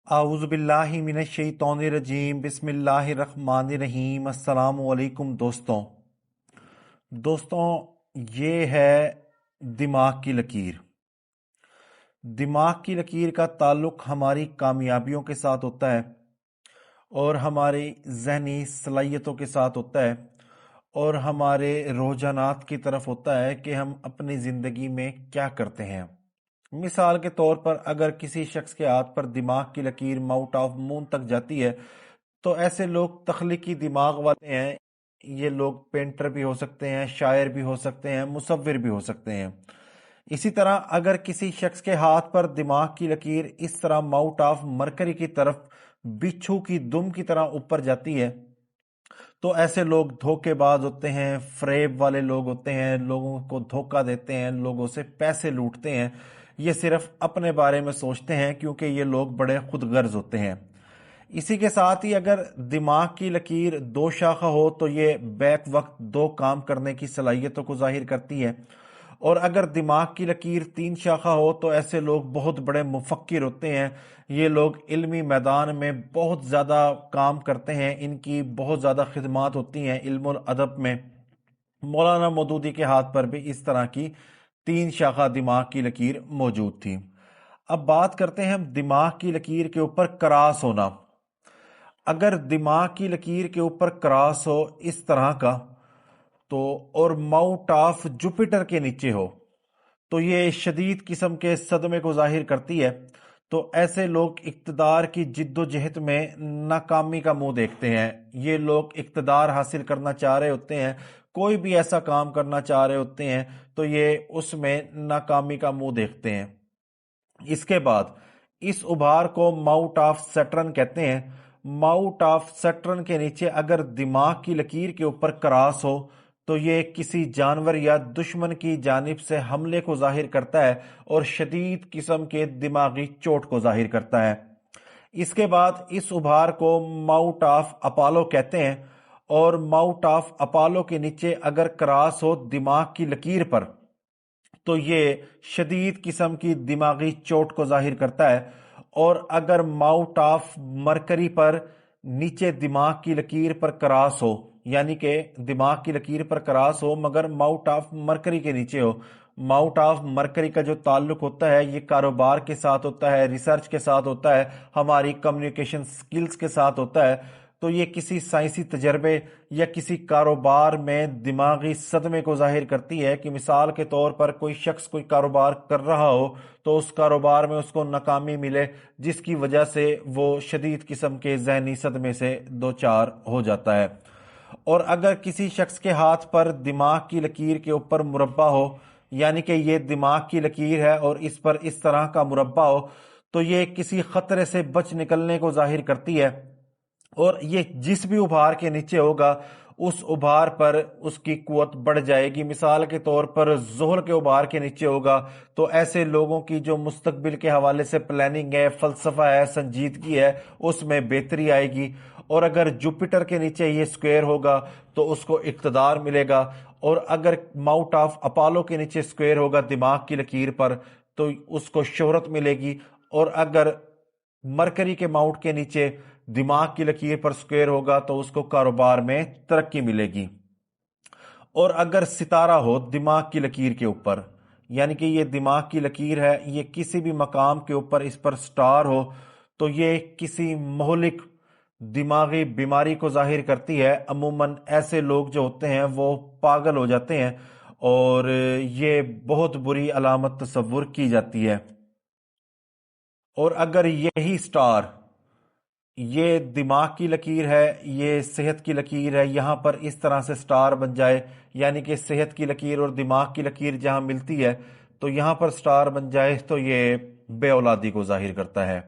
اعوذ باللہ من الشیطان الرجیم بسم اللہ الرحمن الرحیم۔ السلام علیکم دوستوں، یہ ہے دماغ کی لکیر۔ دماغ کی لکیر کا تعلق ہماری کامیابیوں کے ساتھ ہوتا ہے اور ہماری ذہنی صلاحیتوں کے ساتھ ہوتا ہے اور ہمارے رجحانات کی طرف ہوتا ہے کہ ہم اپنی زندگی میں کیا کرتے ہیں۔ مثال کے طور پر اگر کسی شخص کے ہاتھ پر دماغ کی لکیر ماؤتھ آف مون تک جاتی ہے تو ایسے لوگ تخلیقی دماغ والے ہیں۔ یہ لوگ پینٹر بھی ہو سکتے ہیں، شاعر بھی ہو سکتے ہیں، مصور بھی ہو سکتے ہیں۔ اسی طرح اگر کسی شخص کے ہاتھ پر دماغ کی لکیر اس طرح ماؤتھ آف مرکری کی طرف بچھو کی دم کی طرح اوپر جاتی ہے تو ایسے لوگ دھوکے باز ہوتے ہیں، فریب والے لوگ ہوتے ہیں، لوگوں کو دھوکہ دیتے ہیں، لوگوں سے پیسے لوٹتے ہیں۔ یہ صرف اپنے بارے میں سوچتے ہیں کیونکہ یہ لوگ بڑے خود غرض ہوتے ہیں۔ اسی کے ساتھ ہی اگر دماغ کی لکیر دو شاخہ ہو تو یہ بیک وقت دو کام کرنے کی صلاحیتوں کو ظاہر کرتی ہے، اور اگر دماغ کی لکیر تین شاخہ ہو تو ایسے لوگ بہت بڑے مفکر ہوتے ہیں۔ یہ لوگ علمی میدان میں بہت زیادہ کام کرتے ہیں، ان کی بہت زیادہ خدمات ہوتی ہیں علم و ادب میں۔ مولانا مودودی کے ہاتھ پر بھی اس طرح کی تین شاخہ دماغ کی لکیر موجود تھی۔ اب بات کرتے ہیں ہم دماغ کی لکیر کے اوپر کراس ہونا۔ اگر دماغ کی لکیر کے اوپر کراس ہو اس طرح کا تو اور ماؤتھ آف جوپیٹر کے نیچے ہو تو یہ شدید قسم کے صدمے کو ظاہر کرتی ہے۔ تو ایسے لوگ اقتدار کی جد و جہد میں ناکامی کا منہ دیکھتے ہیں۔ یہ لوگ اقتدار حاصل کرنا چاہ رہے ہوتے ہیں، کوئی بھی ایسا کام کرنا چاہ رہے ہوتے ہیں تو یہ اس میں ناکامی کا منہ دیکھتے ہیں۔ اس کے بعد اس ابھار کو ماؤتھ آف سیٹرن کہتے ہیں۔ ماؤتھ آف سیٹرن کے نیچے اگر دماغ کی لکیر کے اوپر کراس ہو تو یہ کسی جانور یا دشمن کی جانب سے حملے کو ظاہر کرتا ہے اور شدید قسم کے دماغی چوٹ کو ظاہر کرتا ہے۔ اس کے بعد اس ابھار کو ماؤتھ آف اپالو کہتے ہیں، اور ماؤتھ آف اپالو کے نیچے اگر کراس ہو دماغ کی لکیر پر تو یہ شدید قسم کی دماغی چوٹ کو ظاہر کرتا ہے، اور اگر ماؤتھ آف مرکری پر نیچے دماغ کی لکیر پر کراس ہو، یعنی کہ دماغ کی لکیر پر کراس ہو مگر ماؤتھ آف مرکری کے نیچے ہو۔ ماؤتھ آف مرکری کا جو تعلق ہوتا ہے یہ کاروبار کے ساتھ ہوتا ہے، ریسرچ کے ساتھ ہوتا ہے، ہماری کمیونیکیشن سکلز کے ساتھ ہوتا ہے۔ تو یہ کسی سائنسی تجربے یا کسی کاروبار میں دماغی صدمے کو ظاہر کرتی ہے کہ مثال کے طور پر کوئی شخص کوئی کاروبار کر رہا ہو تو اس کاروبار میں اس کو ناکامی ملے، جس کی وجہ سے وہ شدید قسم کے ذہنی صدمے سے دوچار ہو جاتا ہے۔ اور اگر کسی شخص کے ہاتھ پر دماغ کی لکیر کے اوپر مربع ہو، یعنی کہ یہ دماغ کی لکیر ہے اور اس پر اس طرح کا مربع ہو تو یہ کسی خطرے سے بچ نکلنے کو ظاہر کرتی ہے، اور یہ جس بھی ابھار کے نیچے ہوگا اس ابھار پر اس کی قوت بڑھ جائے گی۔ مثال کے طور پر زحل کے ابھار کے نیچے ہوگا تو ایسے لوگوں کی جو مستقبل کے حوالے سے پلاننگ ہے، فلسفہ ہے، سنجیدگی ہے، اس میں بہتری آئے گی۔ اور اگر جوپیٹر کے نیچے یہ سکوئر ہوگا تو اس کو اقتدار ملے گا، اور اگر ماؤتھ آف اپالو کے نیچے سکوئر ہوگا دماغ کی لکیر پر تو اس کو شہرت ملے گی، اور اگر مرکری کے ماؤنٹ کے نیچے دماغ کی لکیر پر سکوئر ہوگا تو اس کو کاروبار میں ترقی ملے گی۔ اور اگر ستارہ ہو دماغ کی لکیر کے اوپر، یعنی کہ یہ دماغ کی لکیر ہے، یہ کسی بھی مقام کے اوپر اس پر سٹار ہو تو یہ کسی مہلک دماغی بیماری کو ظاہر کرتی ہے۔ عموماً ایسے لوگ جو ہوتے ہیں وہ پاگل ہو جاتے ہیں، اور یہ بہت بری علامت تصور کی جاتی ہے۔ اور اگر یہی سٹار، یہ دماغ کی لکیر ہے، یہ صحت کی لکیر ہے، یہاں پر اس طرح سے سٹار بن جائے، یعنی کہ صحت کی لکیر اور دماغ کی لکیر جہاں ملتی ہے تو یہاں پر سٹار بن جائے تو یہ بے اولادی کو ظاہر کرتا ہے۔